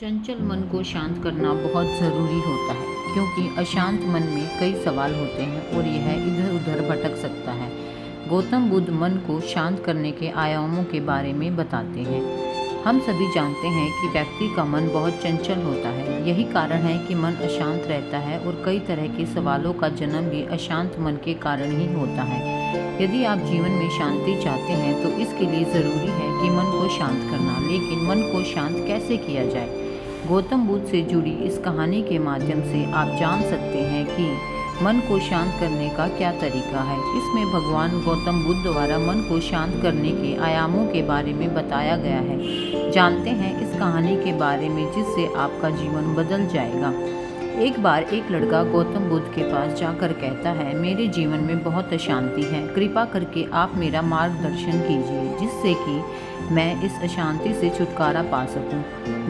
चंचल मन को शांत करना बहुत ज़रूरी होता है क्योंकि अशांत मन में कई सवाल होते हैं और यह इधर उधर भटक सकता है। गौतम बुद्ध मन को शांत करने के आयामों के बारे में बताते हैं। हम सभी जानते हैं कि व्यक्ति का मन बहुत चंचल होता है। यही कारण है कि मन अशांत रहता है और कई तरह के सवालों का जन्म भी अशांत मन के कारण ही होता है। यदि आप जीवन में शांति चाहते हैं तो इसके लिए ज़रूरी है कि मन को शांत करना। लेकिन मन को शांत कैसे किया जाए? गौतम बुद्ध से जुड़ी इस कहानी के माध्यम से आप जान सकते हैं कि मन को शांत करने का क्या तरीका है। इसमें भगवान गौतम बुद्ध द्वारा मन को शांत करने के आयामों के बारे में बताया गया है। जानते हैं इस कहानी के बारे में जिससे आपका जीवन बदल जाएगा। एक बार एक लड़का गौतम बुद्ध के पास जाकर कहता है, मेरे जीवन में बहुत अशांति है, कृपा करके आप मेरा मार्गदर्शन कीजिए जिससे कि मैं इस अशांति से छुटकारा पा सकूं।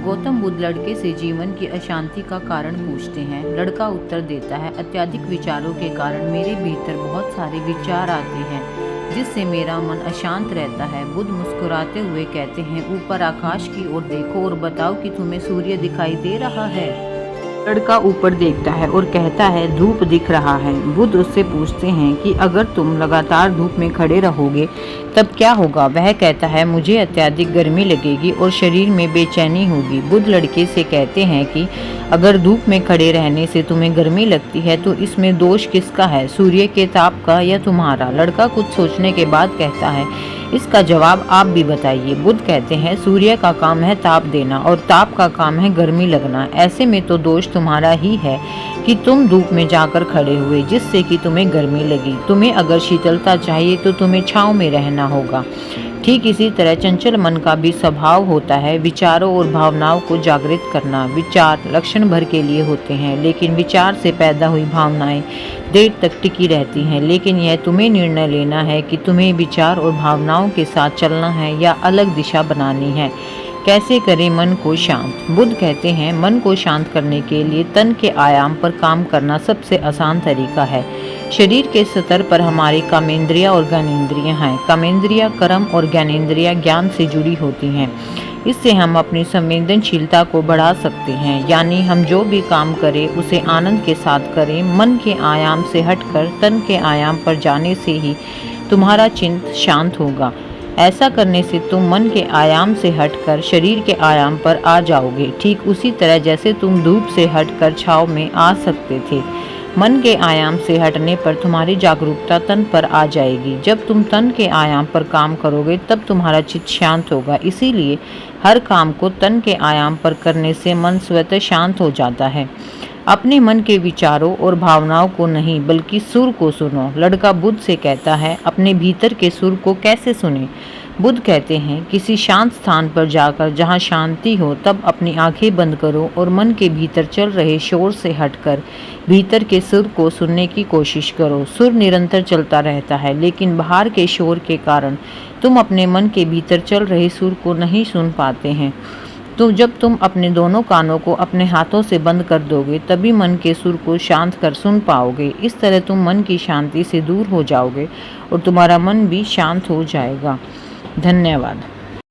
गौतम बुद्ध लड़के से जीवन की अशांति का कारण पूछते हैं। लड़का उत्तर देता है, अत्यधिक विचारों के कारण मेरे भीतर बहुत सारे विचार आते हैं जिससे मेरा मन अशांत रहता है। बुद्ध मुस्कुराते हुए कहते हैं, ऊपर आकाश की ओर देखो और बताओ कि तुम्हें सूर्य दिखाई दे रहा है। लड़का ऊपर देखता है और कहता है, धूप दिख रहा है। बुद्ध उससे पूछते हैं कि अगर तुम लगातार धूप में खड़े रहोगे तब क्या होगा? वह कहता है, मुझे अत्यधिक गर्मी लगेगी और शरीर में बेचैनी होगी। बुद्ध लड़के से कहते हैं कि अगर धूप में खड़े रहने से तुम्हें गर्मी लगती है तो इसमें दोष किसका है, सूर्य के ताप का या तुम्हारा? लड़का कुछ सोचने के बाद कहता है, इसका जवाब आप भी बताइए। बुद्ध कहते हैं, सूर्य का काम है ताप देना और ताप का काम है गर्मी लगना। ऐसे में तो दोष तुम्हारा ही है कि तुम धूप में जाकर खड़े हुए जिससे कि तुम्हें गर्मी लगी। तुम्हें अगर शीतलता चाहिए तो तुम्हें छांव में रहना होगा। ठीक इसी तरह चंचल मन का भी स्वभाव होता है विचारों और भावनाओं को जागृत करना। विचार लक्षण भर के लिए होते हैं लेकिन विचार से पैदा हुई भावनाएं देर तक टिकी रहती हैं। लेकिन यह तुम्हें निर्णय लेना है कि तुम्हें विचार और भावनाओं के साथ चलना है या अलग दिशा बनानी है। कैसे करें मन को शांत? बुद्ध कहते हैं, मन को शांत करने के लिए तन के आयाम पर काम करना सबसे आसान तरीका है। शरीर के स्तर पर हमारी कामेंद्रियां और ज्ञानेंद्रियां हैं। कामेंद्रियां कर्म और ज्ञानेंद्रियां ज्ञान से जुड़ी होती हैं। इससे हम अपनी संवेदनशीलता को बढ़ा सकते हैं, यानी हम जो भी काम करें उसे आनंद के साथ करें। मन के आयाम से हटकर तन के आयाम पर जाने से ही तुम्हारा चित्त शांत होगा। ऐसा करने से तुम मन के आयाम से हटकर शरीर के आयाम पर आ जाओगे, ठीक उसी तरह जैसे तुम धूप से हटकर छांव में आ सकते थे। मन के आयाम से हटने पर तुम्हारी जागरूकता तन पर आ जाएगी। जब तुम तन के आयाम पर काम करोगे तब तुम्हारा चित्त शांत होगा। इसीलिए हर काम को तन के आयाम पर करने से मन स्वतः शांत हो जाता है। अपने मन के विचारों और भावनाओं को नहीं बल्कि सुर को सुनो। लड़का बुद्ध से कहता है, अपने भीतर के सुर को कैसे सुने? बुद्ध कहते हैं, किसी शांत स्थान पर जाकर जहाँ शांति हो तब अपनी आंखें बंद करो और मन के भीतर चल रहे शोर से हटकर भीतर के सुर को सुनने की कोशिश करो। सुर निरंतर चलता रहता है लेकिन बाहर के शोर के कारण तुम अपने मन के भीतर चल रहे सुर को नहीं सुन पाते हैं। तो जब तुम अपने दोनों कानों को अपने हाथों से बंद कर दोगे तभी मन के सुर को शांत कर सुन पाओगे। इस तरह तुम मन की शांति से दूर हो जाओगे और तुम्हारा मन भी शांत हो जाएगा। धन्यवाद।